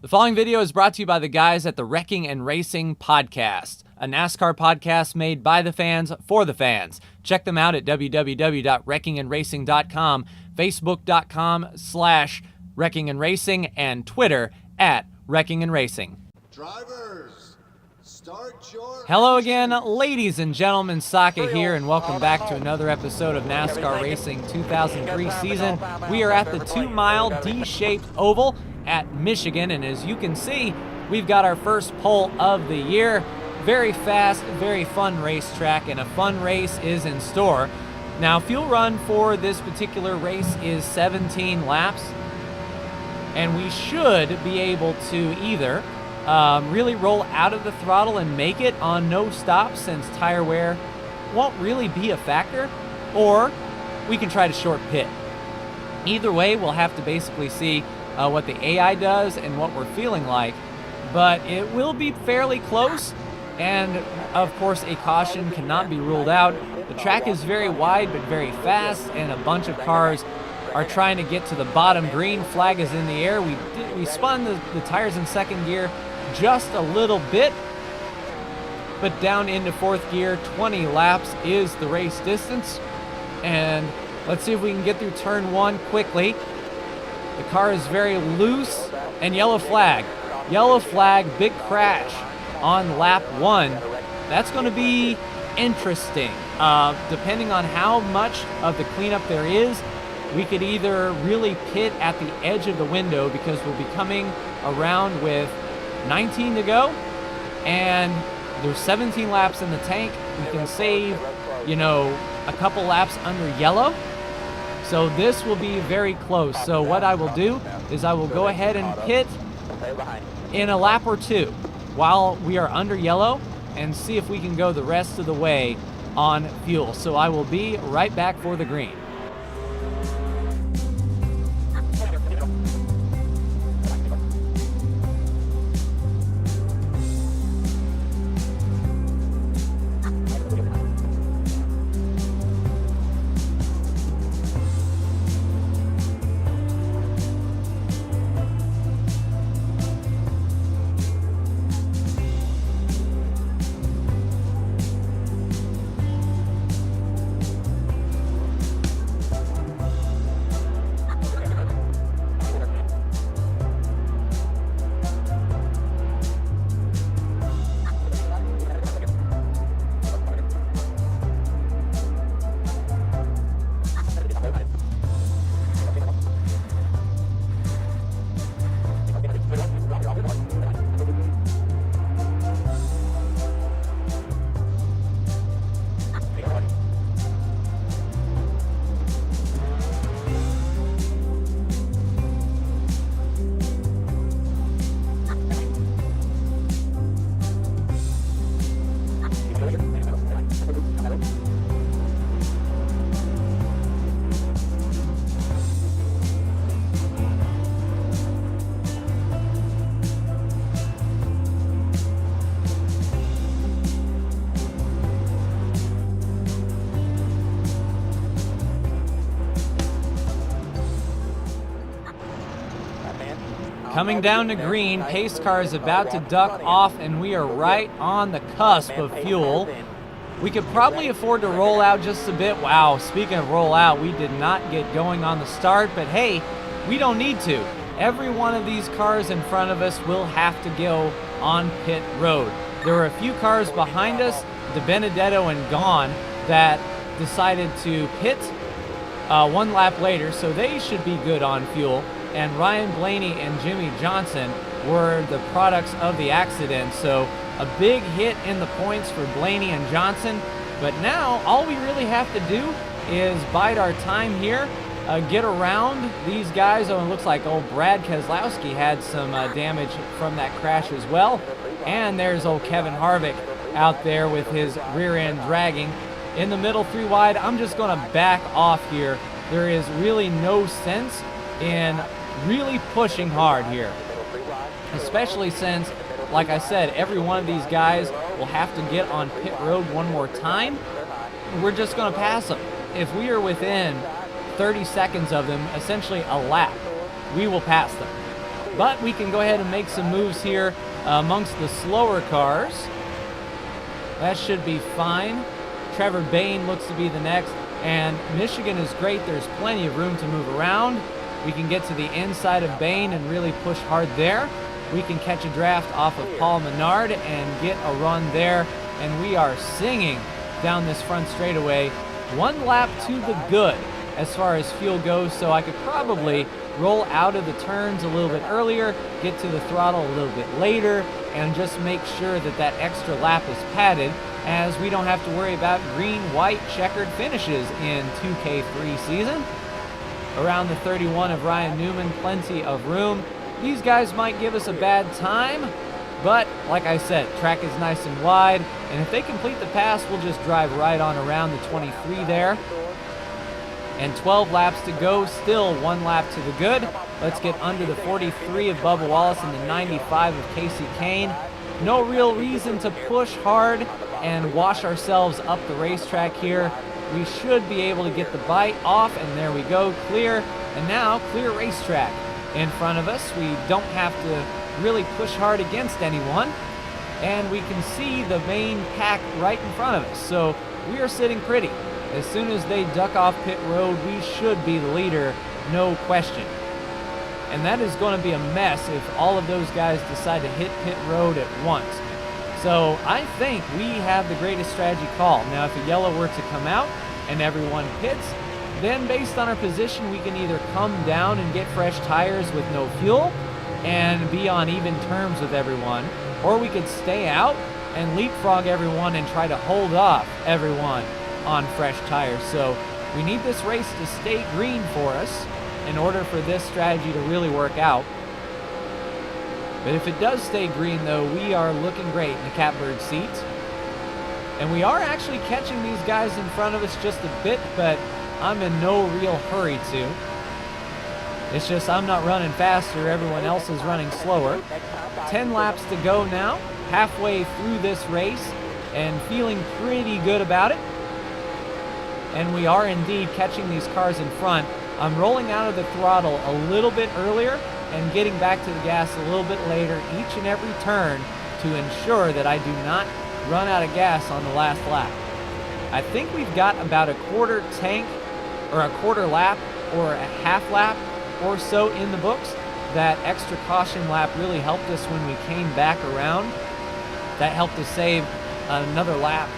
The following video is brought to you by the guys at the Wrecking and Racing Podcast, a NASCAR podcast made by the fans for the fans. Check them out at www.wreckingandracing.com, facebook.com/wreckingandracing, and Twitter at Wrecking and Racing. Drivers, start your... Hello again, ladies and gentlemen, Saka here, and welcome back to another episode of NASCAR Racing 2003 season. We are at the 2-mile D-shaped oval at Michigan, and as you can see, we've got our first pole of the year. Very fast, very fun racetrack, and a fun race is in store. Now, fuel run for this particular race is 17 laps, and we should be able to either really roll out of the throttle and make it on no stop, since tire wear won't really be a factor, or we can try to short pit. Either way, we'll have to basically see what the AI does and what we're feeling like, but it will be fairly close, and of course a caution cannot be ruled out. The track is very wide but very fast, and a bunch of cars are trying to get to the bottom green. Flag is in the air. We spun the tires in second gear just a little bit, but down into fourth gear. 20 laps is the race distance, and let's see if we can get through turn one quickly. The car is very loose, and yellow flag. Yellow flag, big crash on lap one. That's going to be interesting. Depending on how much of the cleanup there is, we could either really pit at the edge of the window, because we'll be coming around with 19 to go, and there's 17 laps in the tank. We can save, a couple laps under yellow. So this will be very close. So what I will do is I will go ahead and pit in a lap or two while we are under yellow and see if we can go the rest of the way on fuel. So I will be right back for the green. Coming down to green, pace car is about to duck off, and we are right on the cusp of fuel. We could probably afford to roll out just a bit. Wow, speaking of roll out, we did not get going on the start, but hey, we don't need to. Every one of these cars in front of us will have to go on pit road. There were a few cars behind us, De Benedetto and Gone, that decided to pit one lap later, so they should be good on fuel. And Ryan Blaney and Jimmy Johnson were the products of the accident, so a big hit in the points for Blaney and Johnson. But now all we really have to do is bide our time here, get around these guys. Oh, it looks like old Brad Keselowski had some damage from that crash as well. And there's old Kevin Harvick out there with his rear end dragging. In the middle, 3 wide, I'm just going to back off here. There is really no sense in really pushing hard here, especially since, like I said, every one of these guys will have to get on pit road one more time. We're just going to pass them. If we are within 30 seconds of them, essentially a lap, we will pass them. But we can go ahead and make some moves here amongst the slower cars. That should be fine. Trevor Bayne looks to be the next. And Michigan is great. There's plenty of room to move around. We can get to the inside of Bayne and really push hard there. We can catch a draft off of Paul Menard and get a run there. And we are singing down this front straightaway. 1 lap to the good as far as fuel goes, so I could probably roll out of the turns a little bit earlier, get to the throttle a little bit later, and just make sure that that extra lap is padded, as we don't have to worry about green-white checkered finishes in 2K3 season. Around the 31 of Ryan Newman, plenty of room. These guys might give us a bad time, but like I said, track is nice and wide, and if they complete the pass, we'll just drive right on around the 23 there. And 12 laps to go, still 1 lap to the good. Let's get under the 43 of Bubba Wallace and the 95 of Casey Kane. No real reason to push hard and wash ourselves up the racetrack here. We should be able to get the bite off, and there we go, clear. And now, clear racetrack in front of us. We don't have to really push hard against anyone. And we can see the main pack right in front of us. So we are sitting pretty. As soon as they duck off pit road, we should be the leader, no question. And that is going to be a mess if all of those guys decide to hit pit road at once. So I think we have the greatest strategy call. Now, if a yellow were to come out and everyone pits, then based on our position, we can either come down and get fresh tires with no fuel and be on even terms with everyone, or we could stay out and leapfrog everyone and try to hold off everyone on fresh tires. So we need this race to stay green for us in order for this strategy to really work out. But if it does stay green, though, we are looking great in the catbird seat. And we are actually catching these guys in front of us just a bit, but I'm in no real hurry to. It's just I'm not running faster, everyone else is running slower. 10 laps to go now, halfway through this race, and feeling pretty good about it. And we are indeed catching these cars in front. I'm rolling out of the throttle a little bit earlier and getting back to the gas a little bit later each and every turn to ensure that I do not run out of gas on the last lap. I think we've got about a quarter tank or a quarter lap or a half lap or so in the books. That extra caution lap really helped us when we came back around. That helped us save another lap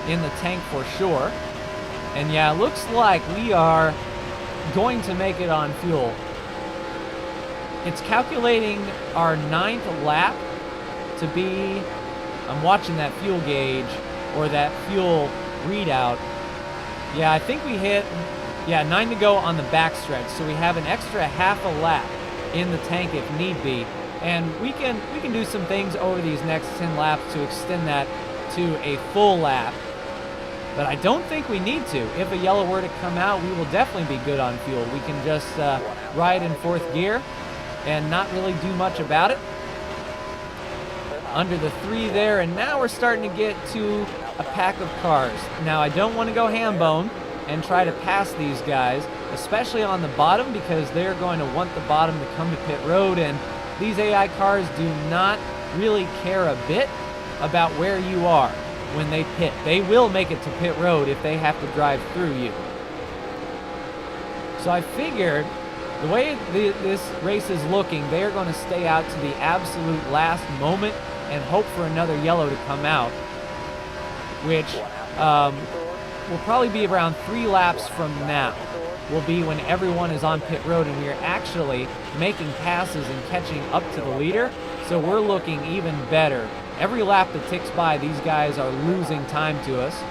in the tank for sure. And yeah, it looks like we are going to make it on fuel. It's calculating our 9th lap to be, I'm watching that fuel gauge or that fuel readout. Yeah, I think we hit, 9 to go on the backstretch. So we have an extra half a lap in the tank if need be. And we can do some things over these next 10 laps to extend that to a full lap. But I don't think we need to. If a yellow were to come out, we will definitely be good on fuel. We can just ride in 4th gear and not really do much about it. Under the 3 there, and now we're starting to get to a pack of cars. Now, I don't want to go ham bone and try to pass these guys, especially on the bottom, because they're going to want the bottom to come to pit road, and these AI cars do not really care a bit about where you are when they pit. They will make it to pit road if they have to drive through you. So I figured the way this race is looking, they are going to stay out to the absolute last moment and hope for another yellow to come out, which will probably be around 3 laps from now. Will be when everyone is on pit road and we are actually making passes and catching up to the leader. So we're looking even better. Every lap that ticks by, these guys are losing time to us.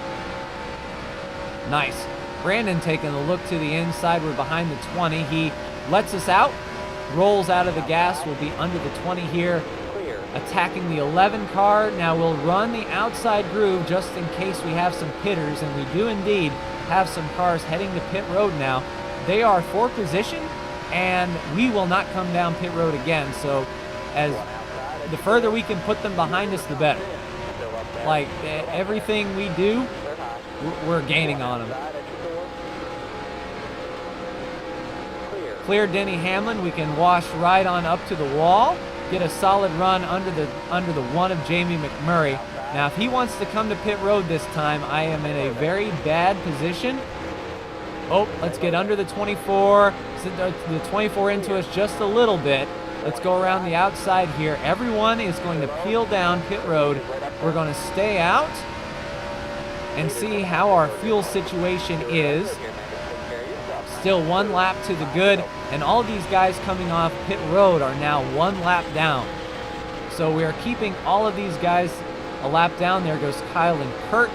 Nice. Brandon taking a look to the inside. We're behind the 20. He lets us out, rolls out of the gas. We'll be under the 20 here, attacking the 11 car. Now we'll run the outside groove just in case we have some pitters, and we do indeed have some cars heading to pit road now. They are for position, and we will not come down pit road again. So as the further we can put them behind us, the better. Like, everything we do, we're gaining on them. clear Denny Hamlin, we can wash right on up to the wall, get a solid run under the one of Jamie McMurray. Now, if he wants to come to pit road this time, I am in a very bad position. Oh, let's get under the 24. The 24 into us just a little bit. Let's go around the outside here. Everyone is going to peel down pit road. We're going to stay out and see how our fuel situation is. Still 1 lap to the good, and all these guys coming off pit road are now 1 lap down. So we are keeping all of these guys a lap down. There goes Kyle and Kurt.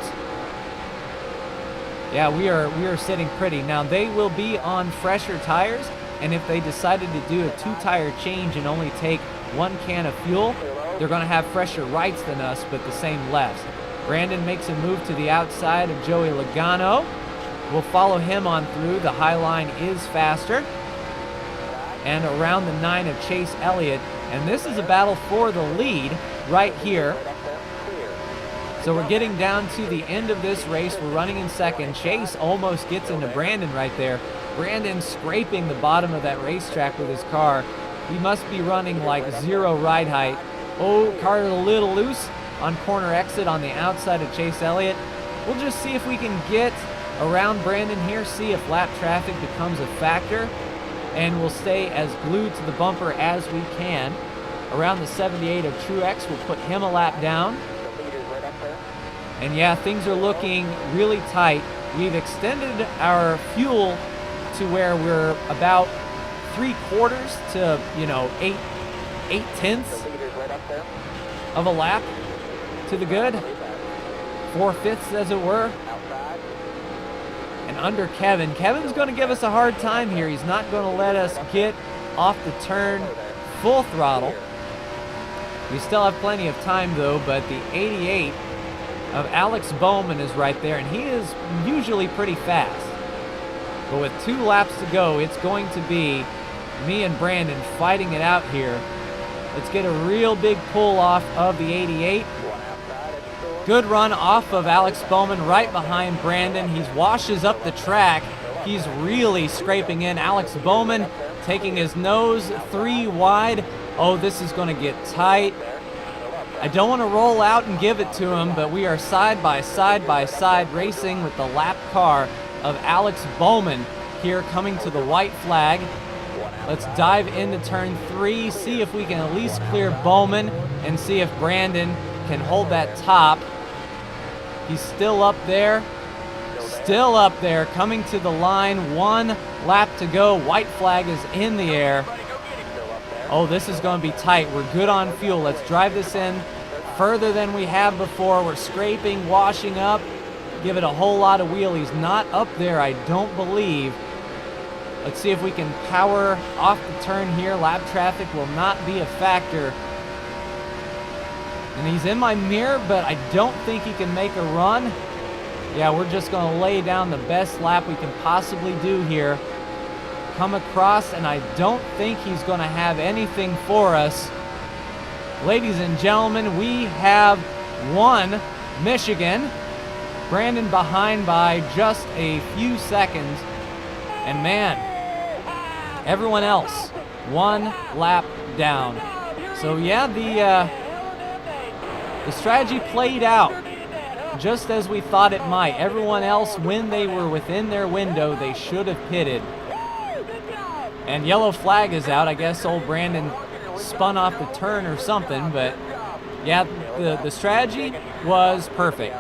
Yeah, we are sitting pretty. Now they will be on fresher tires, and if they decided to do a 2-tire change and only take 1 can of fuel, they're going to have fresher rights than us, but the same lefts. Brandon makes a move to the outside of Joey Logano. We'll follow him on through. The high line is faster. And around the 9 of Chase Elliott. And this is a battle for the lead right here. So we're getting down to the end of this race. We're running in second. Chase almost gets into Brandon right there. Brandon scraping the bottom of that racetrack with his car. He must be running like 0 ride height. Oh, car a little loose on corner exit on the outside of Chase Elliott. We'll just see if we can get around Brandon here, see if lap traffic becomes a factor, and we'll stay as glued to the bumper as we can. Around the 78 of Truex, we'll put him a lap down. And yeah, things are looking really tight. We've extended our fuel to where we're about 3/4 to, 8/10 of a lap to the good. 4/5 as it were. And under Kevin. Kevin's going to give us a hard time here. He's not going to let us get off the turn full throttle. We still have plenty of time though, but the 88 of Alex Bowman is right there, and he is usually pretty fast. But with 2 laps to go, it's going to be me and Brandon fighting it out here. Let's get a real big pull off of the 88. Good run off of Alex Bowman right behind Brandon. He washes up the track. He's really scraping in. Alex Bowman taking his nose 3 wide. Oh, this is going to get tight. I don't want to roll out and give it to him, but we are side by side racing with the lap car of Alex Bowman here coming to the white flag. Let's dive into turn 3, see if we can at least clear Bowman and see if Brandon can hold that top. He's still up there, coming to the line. 1 lap to go. White flag is in the air. Oh, this is going to be tight. We're good on fuel. Let's drive this in further than we have before. We're scraping, washing up, give it a whole lot of wheelies. Not up there, I don't believe. Let's see if we can power off the turn here. Lap traffic will not be a factor. And he's in my mirror, but I don't think he can make a run. Yeah, we're just going to lay down the best lap we can possibly do here. Come across, and I don't think he's going to have anything for us. Ladies and gentlemen, we have won Michigan. Brandon behind by just a few seconds. And man, everyone else 1 lap down. So yeah, the strategy played out just as we thought it might. Everyone else, when they were within their window, they should have pitted. And yellow flag is out. I guess old Brandon spun off the turn or something, but yeah, the strategy was perfect.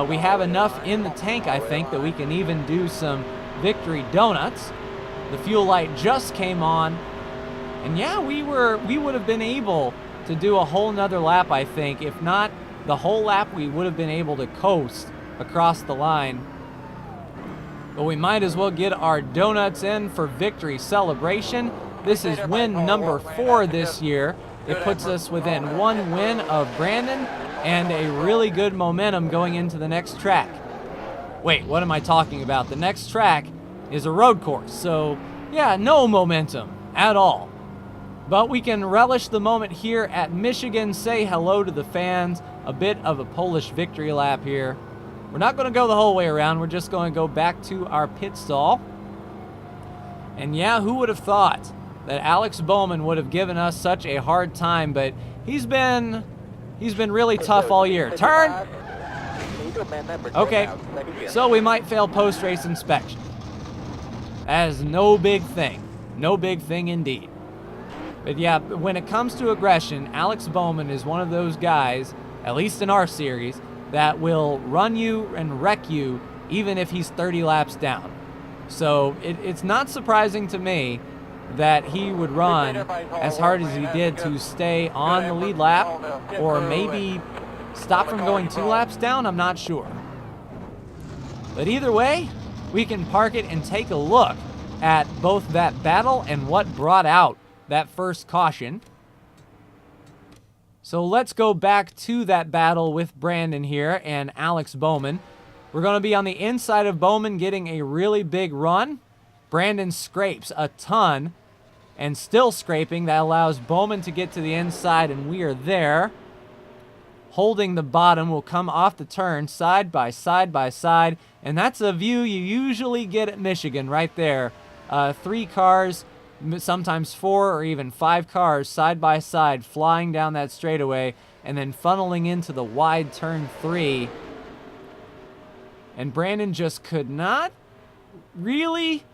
We have enough in the tank, I think, that we can even do some victory donuts. The fuel light just came on, and yeah, we would have been able to do a whole nother lap, I think. If not the whole lap, we would have been able to coast across the line. But we might as well get our donuts in for victory celebration. This is win number 4 this year. It puts us within 1 win of Brandon and a really good momentum going into the next track. Wait, what am I talking about? The next track is a road course, so yeah, no momentum at all. But we can relish the moment here at Michigan, say hello to the fans, a bit of a Polish victory lap here. We're not going to go the whole way around, we're just going to go back to our pit stall. And yeah, who would have thought that Alex Bowman would have given us such a hard time, but he's been really tough all year. Turn! Okay, so we might fail post-race inspection. That is no big thing. No big thing indeed. But yeah, when it comes to aggression, Alex Bowman is one of those guys, at least in our series, that will run you and wreck you even if he's 30 laps down. So it's not surprising to me that he would run as hard as he did to stay on the lead lap, or maybe stop from going 2 laps down, I'm not sure. But either way, we can park it and take a look at both that battle and what brought out that first caution. So let's go back to that battle with Brandon here and Alex Bowman. We're going to be on the inside of Bowman getting a really big run. Brandon scrapes a ton and still scraping. That allows Bowman to get to the inside, and we are there. Holding the bottom, will come off the turn side by side by side, and that's a view you usually get at Michigan right there. 3 cars, sometimes 4 or even 5 cars side by side flying down that straightaway and then funneling into the wide turn 3. And Brandon just could not really,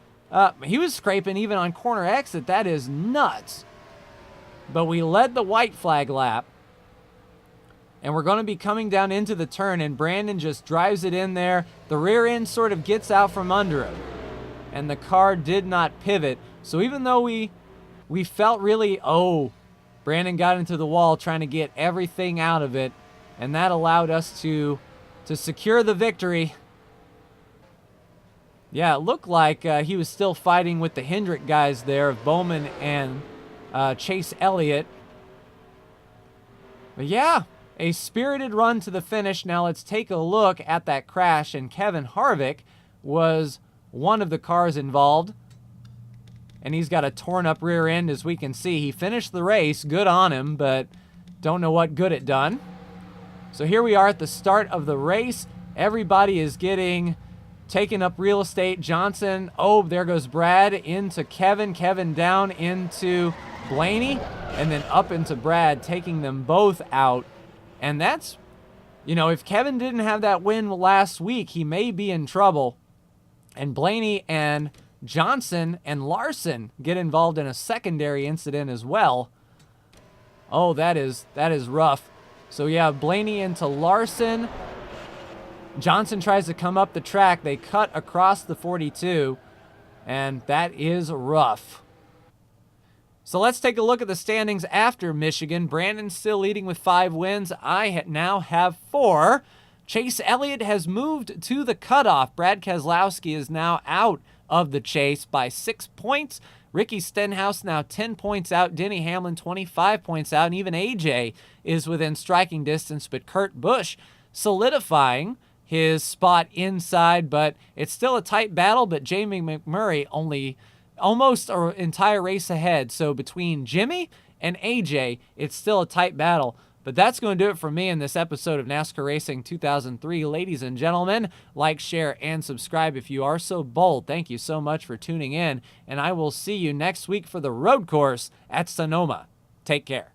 he was scraping even on corner exit. That is nuts. But we led the white flag lap. And we're going to be coming down into the turn, and Brandon just drives it in there. The rear end sort of gets out from under him, and the car did not pivot. So even though we felt really, Brandon got into the wall trying to get everything out of it, and that allowed us to secure the victory. Yeah, it looked like he was still fighting with the Hendrick guys there of Bowman and Chase Elliott. But yeah, a spirited run to the finish. Now let's take a look at that crash, and Kevin Harvick was one of the cars involved, and he's got a torn up rear end, as we can see. He finished the race, good on him, but don't know what good it done. So here we are at the start of the race. Everybody is taking up real estate. Johnson, there goes Brad into Kevin, Kevin down into Blaney, and then up into Brad, taking them both out. And that's, if Kevin didn't have that win last week, he may be in trouble. And Blaney and Johnson and Larson get involved in a secondary incident as well. Oh, that is rough. So yeah, Blaney into Larson. Johnson tries to come up the track. They cut across the 42, and that is rough. So let's take a look at the standings after Michigan. Brandon's still leading with 5 wins. I now have 4. Chase Elliott has moved to the cutoff. Brad Keselowski is now out of the chase by 6 points. Ricky Stenhouse now 10 points out. Denny Hamlin 25 points out. And even AJ is within striking distance. But Kurt Busch solidifying his spot inside. But it's still a tight battle. But Jamie McMurray only almost an entire race ahead. So between Jimmy and AJ, it's still a tight battle. But that's going to do it for me in this episode of NASCAR Racing 2003. Ladies and gentlemen, like, share, and subscribe if you are so bold. Thank you so much for tuning in, and I will see you next week for the road course at Sonoma. Take care.